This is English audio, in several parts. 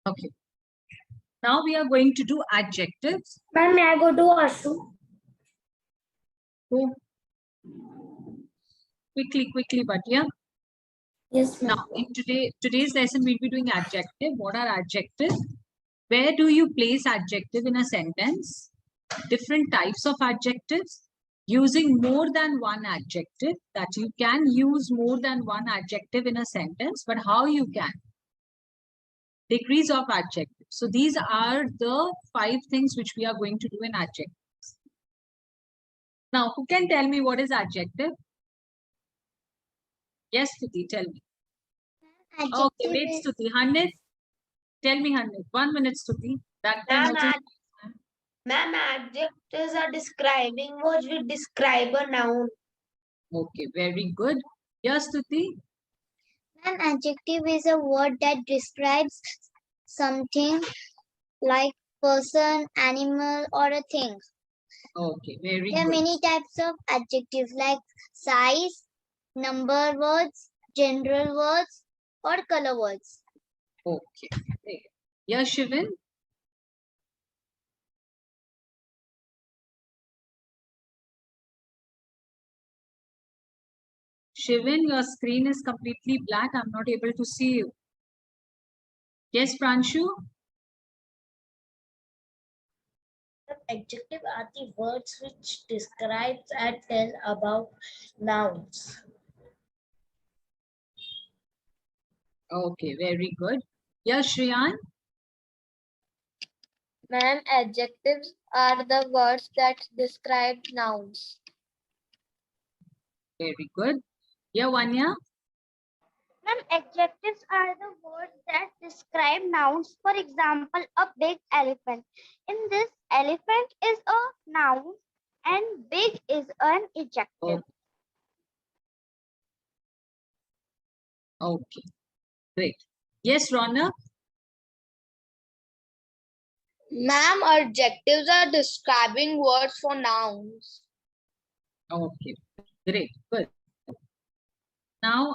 Okay. Now we are going to do adjectives. Ma'am, may I go to Ashu? Go quickly, but yeah. Yes, ma'am. Now, in today's lesson, we'll be doing adjective. What are adjectives? Where do you place adjective in a sentence? Different types of adjectives. Using more than one adjective, that you can use more than one adjective in a sentence, but how you can? Degrees of adjective. So these are the 5 things which we are going to do in adjectives. Now, who can tell me what is adjective? Yes, Stuti, tell me. Adjective Okay, wait, Stuti. Hanif, tell me, Hanif. 1 minute, Stuti. That time Ma'am, adjectives are describing words which describe a noun. Okay, very good. Yes, Stuti. An adjective is a word that describes something like person, animal, or a thing. Okay, very There are good. many types of adjectives like size, number words, general words, or color words. Okay. Great. Yes, Shivin. Shivin, your screen is completely black. I'm not able to see you. Yes, Pranshu. Adjectives are the words which describe and tell about nouns. Okay, very good. Yes, Shriyan. Ma'am, adjectives are the words that describe nouns. Very good. Yeah, Vanya. Ma'am, adjectives are the words that describe nouns. For example, a big elephant. In this, elephant is a noun and big is an adjective. Okay, great. Yes, Ronak. Ma'am, adjectives are describing words for nouns. Okay, great, good. Now,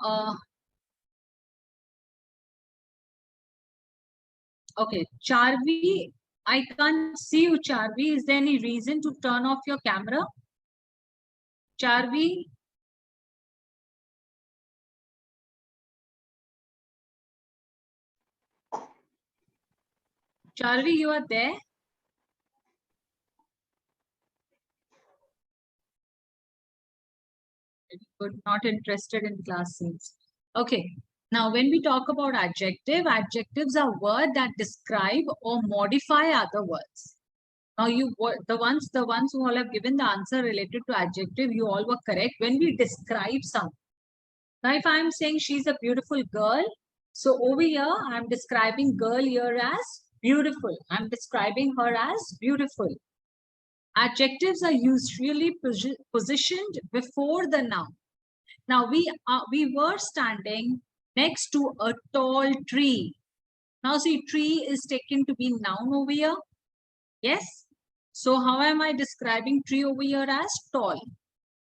okay, Charvi, I can't see you, Charvi. Is there any reason to turn off your camera? Charvi? Charvi, you are there? Very good, not interested in class since. Okay, now when we talk about adjective, adjectives are words that describe or modify other words. Now the ones who all have given the answer related to adjective, you all were correct. When we describe something. Now if I am saying she's a beautiful girl, so over here I'm describing girl here as beautiful. I'm describing her as beautiful. Adjectives are usually positioned before the noun. Now we were standing next to a tall tree. Now see, tree is taken to be noun over here. Yes. So how am I describing tree over here as tall?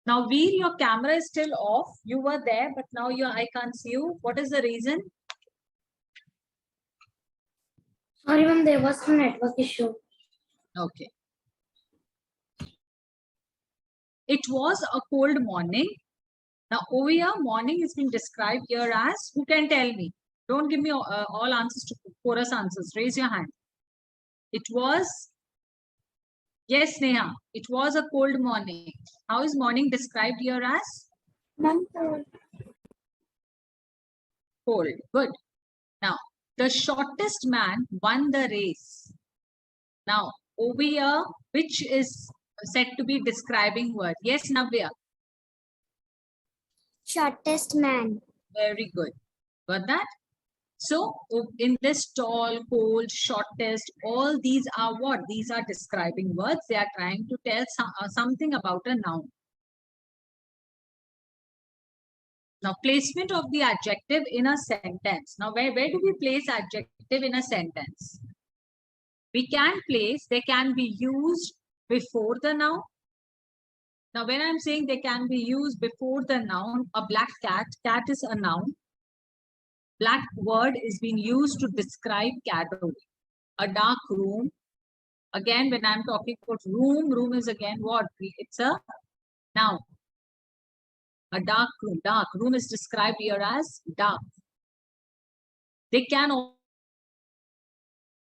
Now Veer, your camera is still off. You were there, but now I can't see you. What is the reason? Sorry, ma'am, there was some network issue. Okay. It was a cold morning. Now over here, morning is being described here as, who can tell me? Don't give me all answers to chorus answers. Raise your hand. It was, yes, Neha, it was a cold morning. How is morning described here as? Cold. Good. Now, the shortest man won the race. Now, over here, which is said to be describing word? Yes, Navya. Shortest man. Very good. Got that? So, in this tall, cold, shortest, all these are what? These are describing words. They are trying to tell something about a noun. Now, placement of the adjective in a sentence. Now, where do we place adjective in a sentence? We can place, they can be used before the noun. Now, when I'm saying they can be used before the noun, a black cat, cat is a noun. Black word is being used to describe cat only. A dark room. Again, when I'm talking about room, room is again what? It's a noun. A dark room. Dark room is described here as dark. They can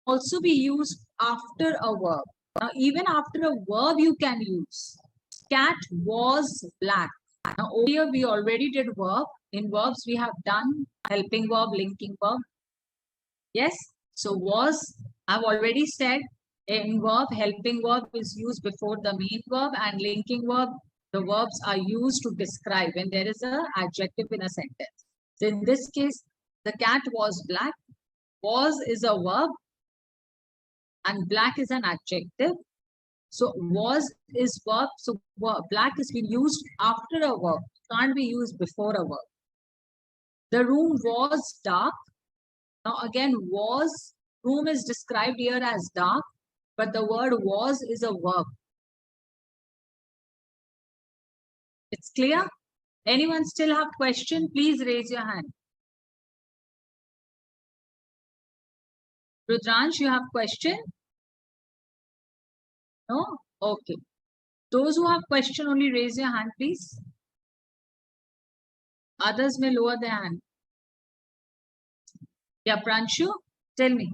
also be used after a verb. Now, even after a verb, you can use. Cat was black. Now, over here, we already did verb. In verbs, we have done helping verb, linking verb. Yes? So, was, I've already said, in verb, helping verb is used before the main verb, and linking verb, the verbs are used to describe when there is an adjective in a sentence. So, in this case, the cat was black. Was is a verb, and black is an adjective. So was is verb. So black is being used after a verb. Can't be used before a verb. The room was dark. Now again, was, room is described here as dark, but the word was is a verb. It's clear? Anyone still have question? Please raise your hand. Rudransh, you have question? No? Okay. Those who have question, only raise your hand, please. Others may lower their hand. Yeah, Pranshu, tell me.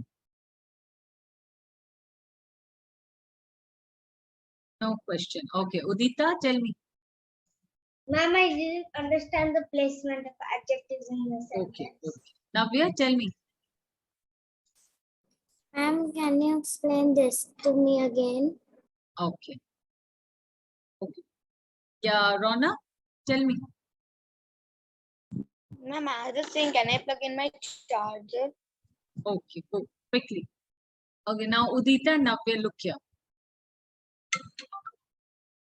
No question. Okay. Udita, tell me. Ma'am, I didn't understand the placement of adjectives in the sentence. Okay. Navya, tell me. Ma'am, can you explain this to me again? Okay. Okay. Yeah, Rona, tell me. Ma'am, I just saying, can I plug in my charger? Okay, go quickly. Okay, now Udita and Navya, look here.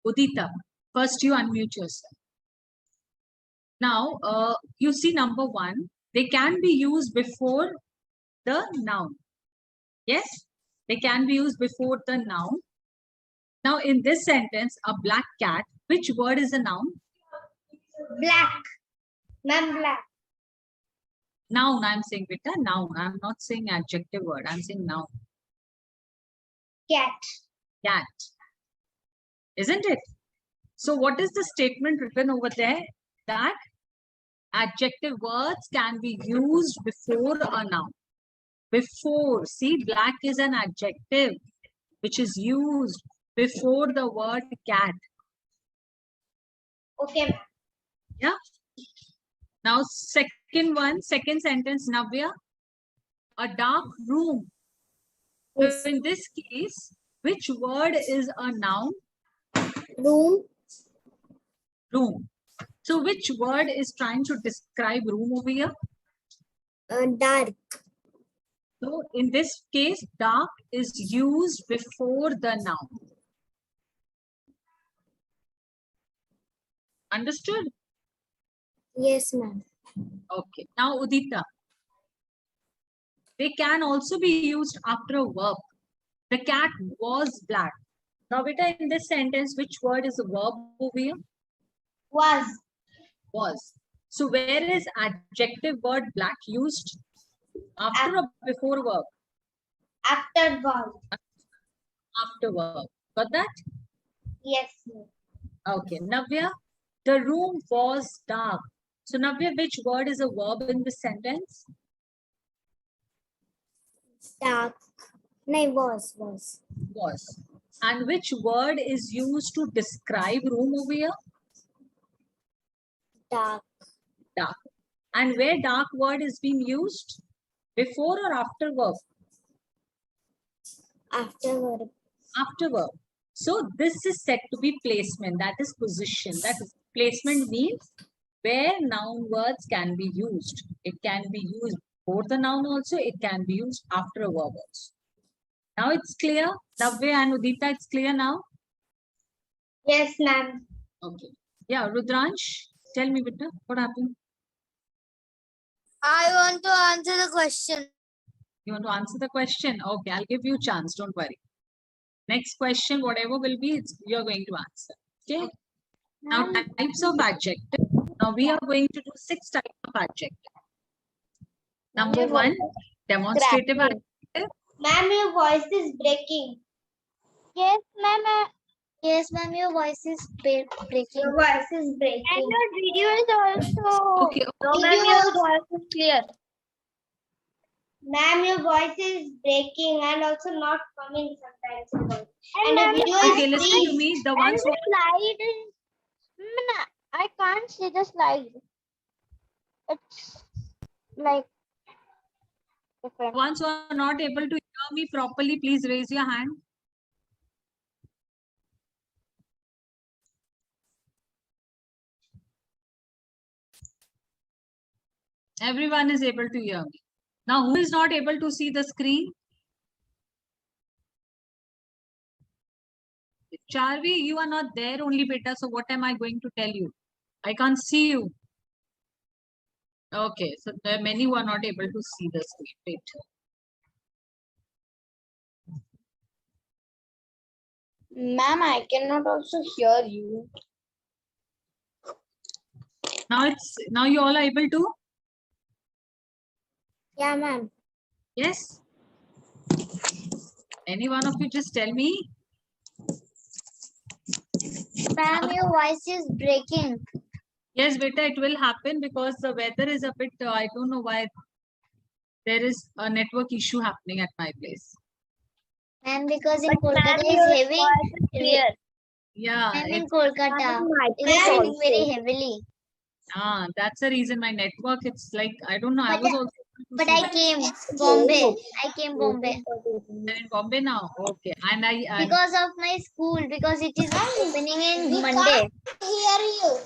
Udita, first you unmute yourself. Now, you see number one, they can be used before the noun. Yes, they can be used before the noun. Now, in this sentence, a black cat, which word is a noun? Black. Ma'am, black. Noun, I'm saying, beta, noun. I'm not saying adjective word. I'm saying noun. Cat. Cat. Isn't it? So, what is the statement written over there? That adjective words can be used before a noun. Before, see, black is an adjective which is used before the word cat. Okay, ma'am. Yeah. Now, second sentence, Navya. A dark room. So in this case, which word is a noun? Room. Room. So which word is trying to describe room over here? Dark. So in this case, dark is used before the noun. Understood? Yes, ma'am. Okay. Now, Udita. They can also be used after a verb. The cat was black. Now, beta, in this sentence, which word is a verb over here? Was. Was. So where is adjective word black used? After or before verb? After verb. After verb. Got that? Yes, ma'am. Okay. Navya, the room was dark. So Navya, which word is a verb in this sentence? Dark. No, was. Was. And which word is used to describe room over here? Dark. Dark. And where dark word is being used? Before or after verb? After verb. After verb. So this is said to be placement. That is position. That is placement means where noun words can be used. It can be used before the noun also. It can be used after a verb also. Now it's clear. Navya and Udita, it's clear now? Yes, ma'am. Okay. Yeah, Rudransh, tell me, Bita, what happened? I want to answer the question. You want to answer the question? Okay, I'll give you a chance. Don't worry. Next question, whatever will be, you're going to answer. Okay. Now, types of adjective. Now, we are going to do 6 types of adjective. Number one, demonstrative adjective. Ma'am, your voice is breaking. Yes, ma'am. Yes, ma'am, your voice is breaking. Your voice is And breaking. your video is also. Okay, No, Video ma'am, your also- voice is clear. Ma'am, your voice is breaking and also not coming sometimes. And the ma'am, video okay, is listen to freeze. me. The and ones who the slide is. I can't see the slide. It's like different. ones who are not able to hear me properly, please raise your hand. Everyone is able to hear me. Now, who is not able to see the screen? Charvi, you are not there only, beta. So what am I going to tell you? I can't see you. Okay, so there are many who are not able to see the screen. Wait. Ma'am, I cannot also hear you. Now you all are able to? Yeah, ma'am. Yes. Any one of you just tell me. Ma'am, your voice is breaking. Yes, beta, it will happen because the weather is a bit, I don't know why there is a network issue happening at my place. Ma'am, because in But ma'am, Kolkata your is heavy. voice is clear. Yeah, Ma'am, in it's, Kolkata it is also. raining very heavily. that's the reason my network, it's like, I don't know, I But was also able to But see I that. came Bombay. I came Bombay You're in Bombay now. Okay. And because of my school, because it is opening in Monday. Hear you.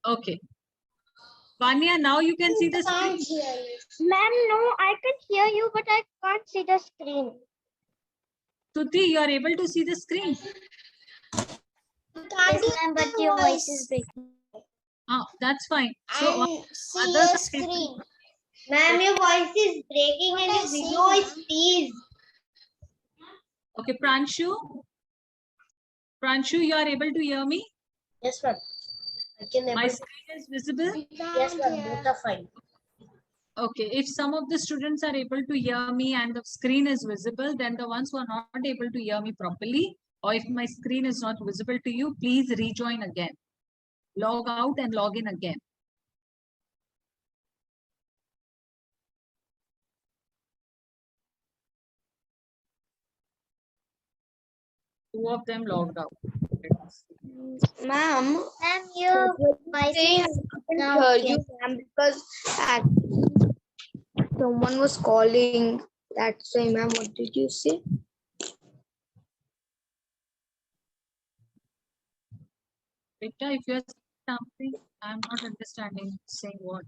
okay. Vanya, now you can see the screen. Can't hear you. Ma'am, no, I can hear you, but I can't see the screen. Tuti, you are able to see the screen. Yes, ma'am, but your voice is breaking. That's fine. So And see others your are able- screen. Ma'am, your voice is breaking and your video is freeze. okay, Pranshu. Pranshu, you are able to hear me? Yes, ma'am. I can My screen is visible. Yes, ma'am. Both are fine. Okay, if some of the students are able to hear me and the screen is visible, then the ones who are not able to hear me properly, or if my screen is not visible to you, please rejoin again. Log out and log in again. Two of them logged out. Ma'am, Ma'am, your voice is I now hear okay. you, ma'am, because someone was calling. That's why, ma'am. What did you say? Victor, if you are saying something, I'm not understanding saying what.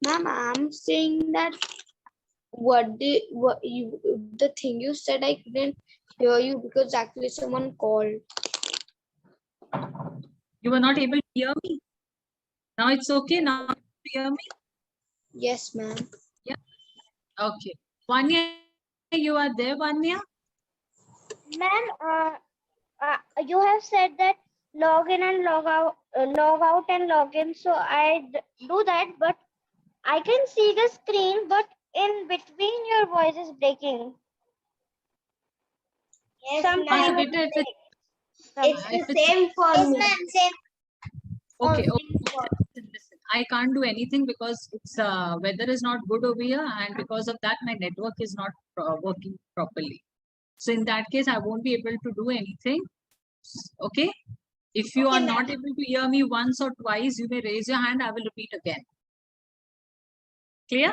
Ma'am, I'm saying that the thing you said, I couldn't hear you because actually someone called. You were not able to hear me. Now it's okay. Now you hear me. Yes, ma'am. Okay. Vanya, you are there, Vanya? Ma'am, you have said that log in and log out and log in. So I do that, but I can see the screen, but in between your voice is breaking. Yes, Sometimes ma'am. Beta, if It's if the it's- same for Yes, me. ma'am, same. okay. Listen, I can't do anything because it's weather is not good over here, and because of that, my network is not working properly. So in that case, I won't be able to do anything. Okay. If you Okay, are ma'am. not able to hear me once or twice, you may raise your hand. I will repeat again. Clear?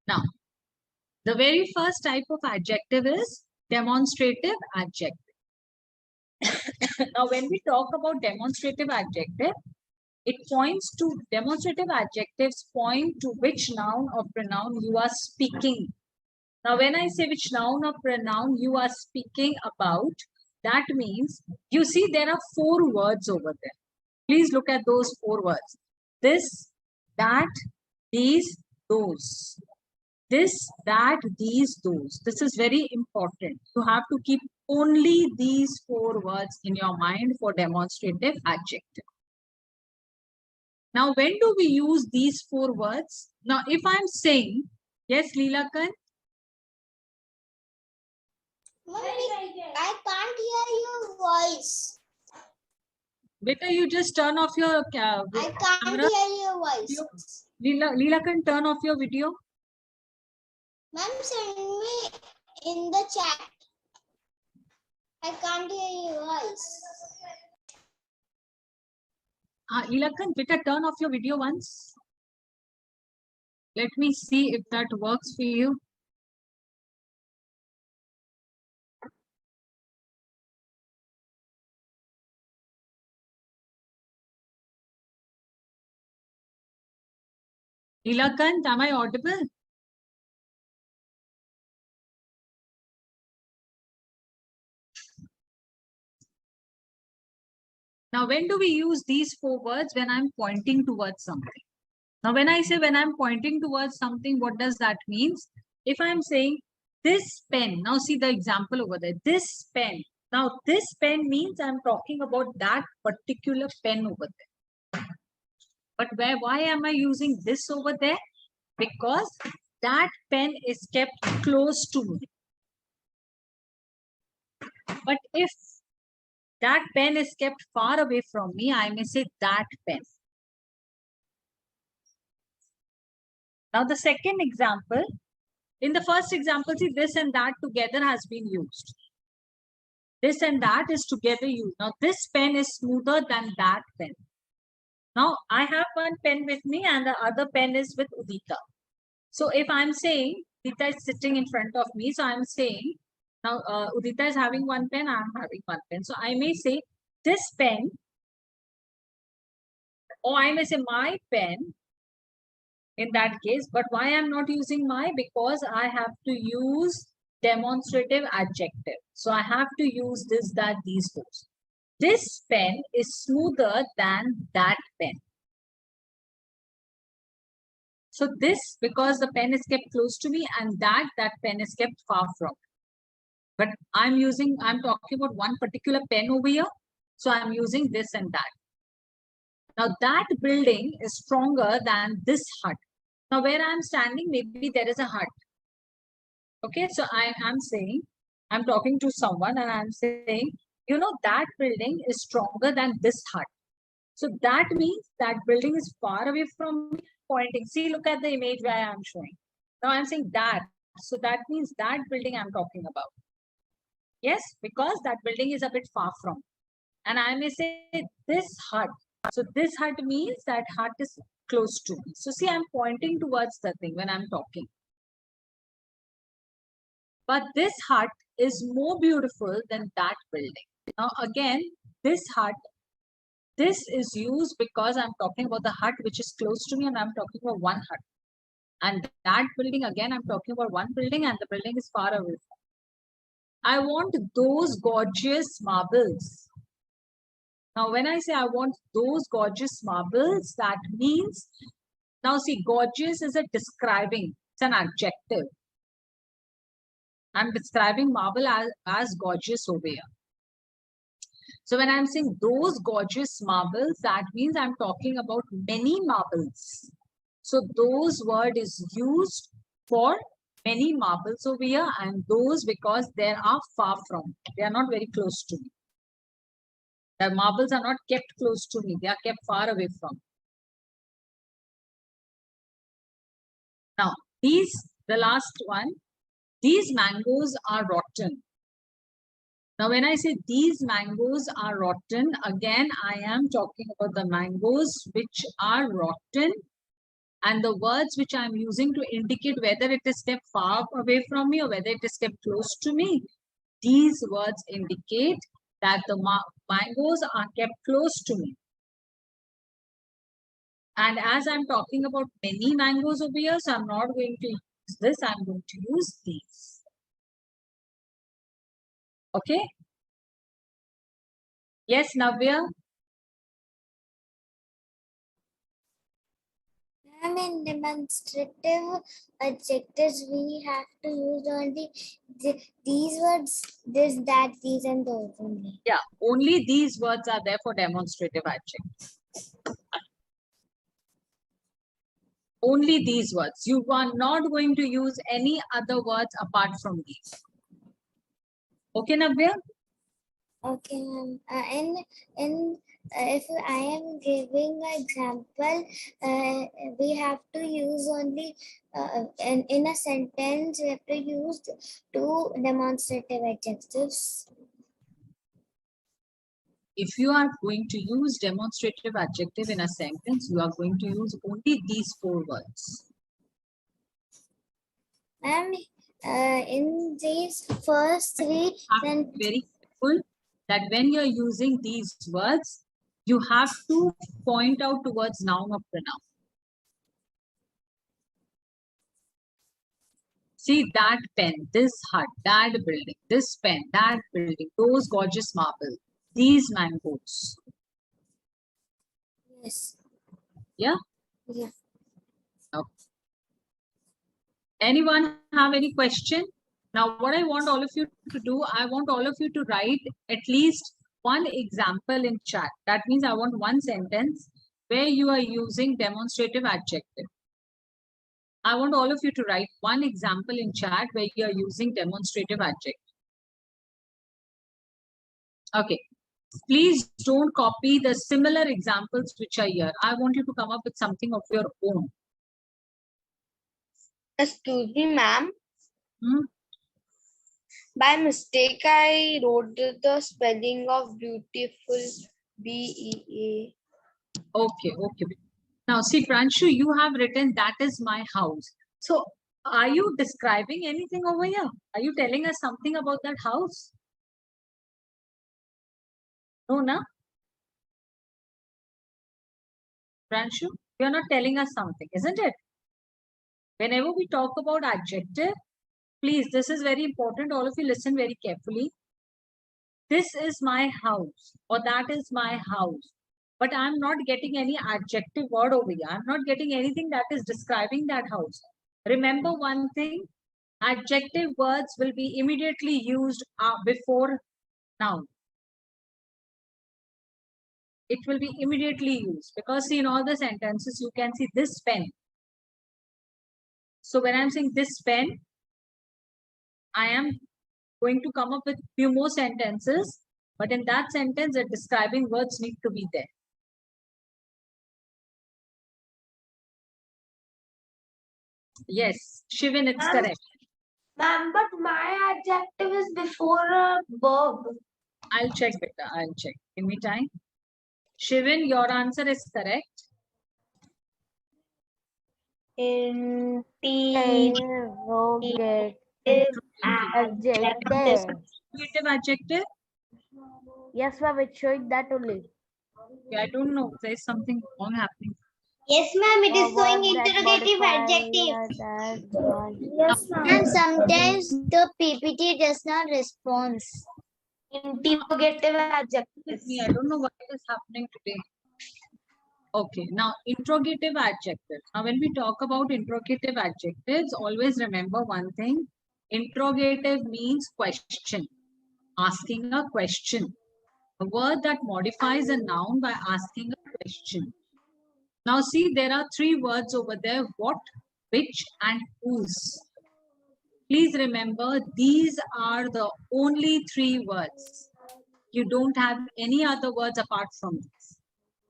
Now, the very first type of adjective is demonstrative adjective. Now, when we talk about demonstrative adjective, it points to demonstrative adjectives point to which noun or pronoun you are speaking. Now, when I say which noun or pronoun you are speaking about, that means you see there are 4 words over there. Please look at those 4 words. This, that, these, those. This, that, these, those. This is very important. You have to keep only these 4 words in your mind for demonstrative adjective. Now, when do we use these 4 words? Now, if I'm saying, yes, Leelakan? I can't hear your voice. Better you just turn off your I can't camera. hear your voice. Leelakan, turn off your video. Ma'am, send me in the chat. I can't hear your voice. Leelakan, better turn off your video once. Let me see if that works for you. Leelakan, am I audible? Now, when do we use these 4 words? When I'm pointing towards something. Now, when I say when I'm pointing towards something, what does that mean? If I'm saying this pen, now see the example over there, this pen. Now, this pen means I'm talking about that particular pen over there. But why am I using this over there? Because that pen is kept close to me. But if that pen is kept far away from me, I may say that pen. Now, the second example, in the first example, see this and that together has been used. This and that is together used. Now, this pen is smoother than that pen. Now, I have one pen with me and the other pen is with Udita. So, if I'm saying, Udita is sitting in front of me, so I'm saying, now Udita is having one pen, I'm having one pen. So, I may say, this pen, or I may say my pen, in that case, but why I'm not using my? Because I have to use demonstrative adjective. So I have to use this, that, these, those. This pen is smoother than that pen. So this, because the pen is kept close to me, and that pen is kept far from. But I'm talking about one particular pen over here. So I'm using this and that. Now that building is stronger than this hut. Now, where I'm standing, maybe there is a hut. Okay, so I am saying, I'm talking to someone and I'm saying, you know, that building is stronger than this hut. So that means that building is far away from me, pointing. See, look at the image where I'm showing. Now I'm saying that. So that means that building I'm talking about. Yes, because that building is a bit far from. And I may say this hut. So this hut means that hut is close to me. So see, I'm pointing towards the thing when I'm talking. But this hut is more beautiful than that building. Now again, this hut, this is used because I'm talking about the hut which is close to me and I'm talking about one hut. And that building, again, I'm talking about one building and the building is far away. I want those gorgeous marbles. Now, when I say I want those gorgeous marbles, that means, now see, gorgeous is a describing, it's an adjective. I'm describing marble as gorgeous over here. So when I'm saying those gorgeous marbles, that means I'm talking about many marbles. So those word is used for many marbles over here, and those because they are far from, they are not very close to me. The marbles are not kept close to me, they are kept far away from. Now, the last one, these mangoes are rotten. Now, when I say these mangoes are rotten, again, I am talking about the mangoes which are rotten, and the words which I'm using to indicate whether it is kept far away from me or whether it is kept close to me. These words indicate that the mangoes are kept close to me. And as I'm talking about many mangoes over here, so I'm not going to use this, I'm going to use these. Okay? Yes, Navya? And in demonstrative adjectives, we have to use only these words, this, that, these, and those only. Yeah, only these words are there for demonstrative adjectives. Only these words. You are not going to use any other words apart from these. Okay, Navya? Okay, ma'am. And if I am giving an example, we have to use only in a sentence. We have to use two demonstrative adjectives. If you are going to use demonstrative adjective in a sentence, you are going to use only these 4 words. Ma'am, in these first 3 Have to be very careful that when you're using these words, you have to point out towards noun or pronoun. See that pen, this hut, that building, this pen, that building, those gorgeous marble, these mangoes. Yes. Yeah? Yeah. Okay. Anyone have any question? Now, what I want all of you to do, I want all of you to write at least one example in chat. That means I want one sentence where you are using demonstrative adjective. I want all of you to write one example in chat where you are using demonstrative adjective. Okay. Please don't copy the similar examples which are here. I want you to come up with something of your own. Excuse me, ma'am. Hmm? By mistake, I wrote the spelling of beautiful BEA. Okay, okay. Now, see, Pranshu, you have written that is my house. So, are you describing anything over here? Are you telling us something about that house? No, na? Pranshu, you are not telling us something, isn't it? Whenever we talk about adjective, please, this is very important. All of you listen very carefully. This is my house or that is my house. But I'm not getting any adjective word over here. I'm not getting anything that is describing that house. Remember one thing, adjective words will be immediately used before noun. It will be immediately used because see in all the sentences you can see this pen. So when I'm saying this pen, I am going to come up with few more sentences, but in that sentence the describing words need to be there. Yes, Shivin, it's correct. Ma'am, but my adjective is before a verb. I'll check it. I'll check. Give me time. Shivin, your answer is correct. Interrogative Adjective. Interrogative adjective. Yes, ma'am, it's showing that only. I don't know. There's something wrong happening. Yes, ma'am. It is showing interrogative adjective. Yes, ma'am. And sometimes the PPT does not respond. Interrogative adjective. With me, I don't know what is happening today. Okay, now interrogative adjectives. Now, when we talk about interrogative adjectives, always remember one thing. Interrogative means question, asking a question. A word that modifies a noun by asking a question. Now, see, there are 3 words over there, what, which, and whose. Please remember, these are the only 3 words. You don't have any other words apart from this.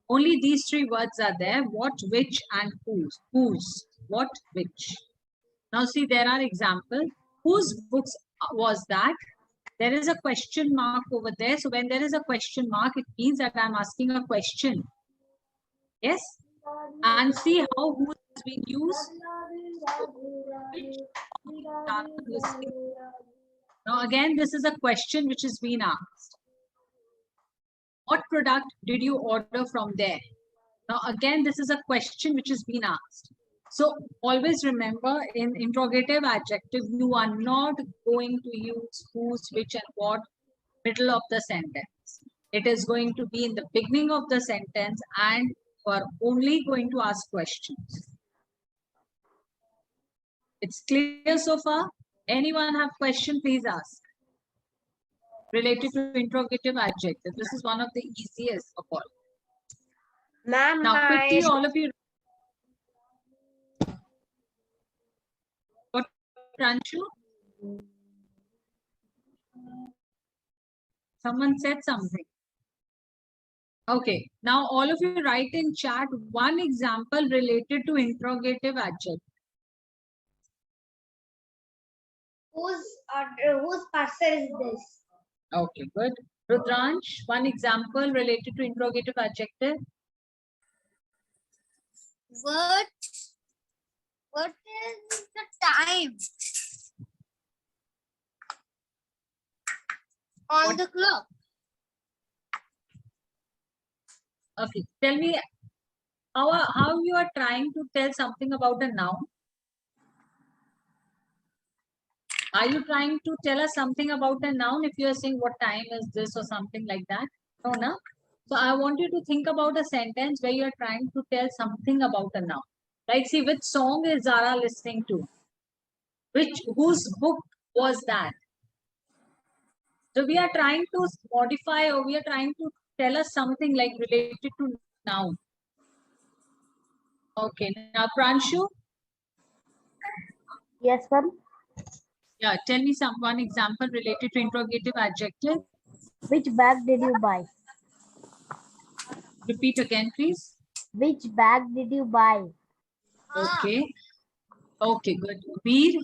Only these 3 words are there, what, which, and whose. Whose, what, which. Now, see, there are examples. Whose books was that? There is a question mark over there. So, when there is a question mark, it means that I'm asking a question. Yes? And see how who has been used. Now again, this is a question which is being asked. What product did you order from there? Now again, this is a question which is being asked. So always remember in interrogative adjective, you are not going to use whose, which, and what middle of the sentence. It is going to be in the beginning of the sentence and you are only going to ask questions. It's clear so far? Anyone have question, please ask. Related to interrogative adjective. This is one of the easiest of all. Ma'am, Now, quickly, all of you. What, Pranchu? Someone said something. Okay. Now, all of you write in chat one example related to interrogative adjective. Whose parcel is this? Okay, good. Rudransh, one example related to interrogative adjective. What is the time on What? the clock? Okay, tell me how you are trying to tell something about a noun. Are you trying to tell us something about a noun if you are saying what time is this or something like that? No, no. So I want you to think about a sentence where you are trying to tell something about a noun. Like, see, which song is Zara listening to? Whose book was that? So we are trying to modify, or we are trying to tell us something like related to noun. Okay, now Pranshu, Yes, ma'am. yeah, tell me one example related to interrogative adjective. Which bag did you buy? Repeat again, please. Which bag did you buy? Okay. Okay, good. Veer,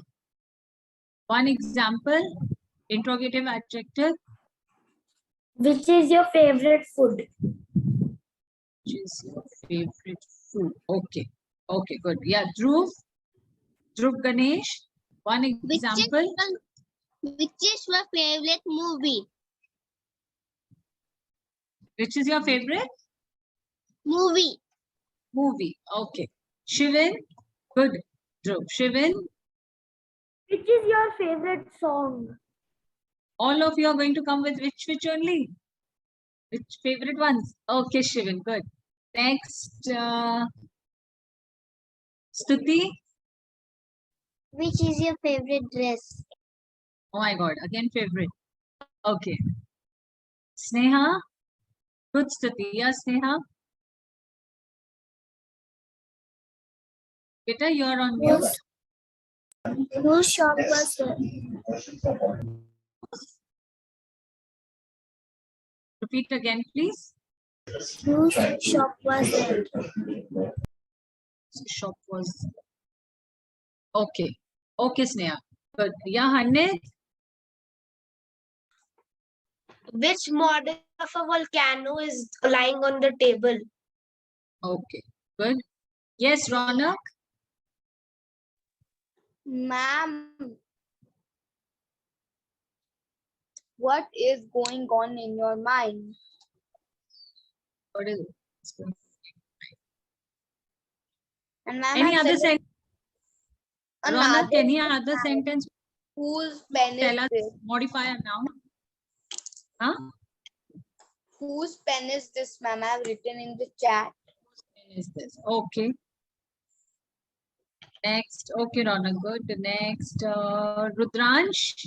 one example, interrogative adjective. Which is your favorite food? Which is your favorite food? Okay. Okay, good. Yeah, Dhruv Ganesh, one example. Which is your favorite movie? Which is your favorite Movie. movie? Okay. Shivin, good. Dhruv. Shivin, Which is your favorite song? all of you are going to come with which only? Which favorite ones? Okay, Shivin, good. Next, Stuti. Which is your favorite dress? Oh my God, again favorite. Okay. Sneha. Good, Stuti. Yeah, Sneha. Beta, you're on mute. Whose shop was it? Repeat again, please. Whose shop was it? Shop was. Okay. Okay, Sneha. Good. Yeah, Hanit. which model of a volcano is lying on the table? Okay. Good. Yes, Ronak. Ma'am, what is going on in your mind? What is it? And ma'am, Any I've other said sentence? Ronak, any other sentence? whose pen is Tell us, this? modify a noun. Huh? Whose pen is this, ma'am? I've written in the chat. Is this? Okay. Next. Okay, Ronak, good. Next, Rudransh.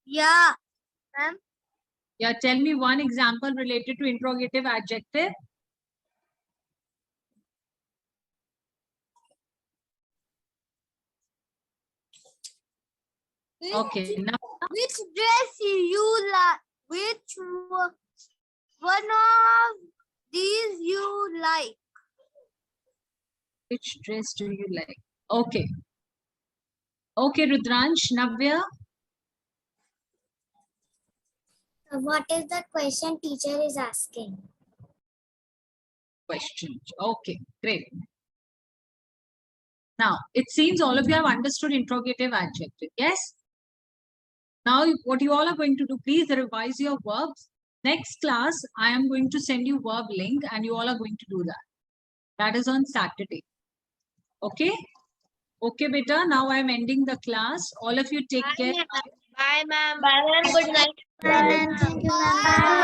Yeah. Yeah, tell me one example related to interrogative adjective. Okay. Now, Which dress you like? Which one of these you like? which dress do you like? Okay. Okay, Rudransh. Navya. What is the question teacher is asking? Question. Okay, great. Now, it seems all of you have understood interrogative adjective. Yes? Now, what you all are going to do, please revise your verbs. Next class, I am going to send you verb link and you all are going to do that. That is on Saturday. Okay? Okay, beta. Now I am ending the class. All of you take care. Bye, ma'am. Bye, ma'am. Good night. Bye, ma'am. Thank you, ma'am.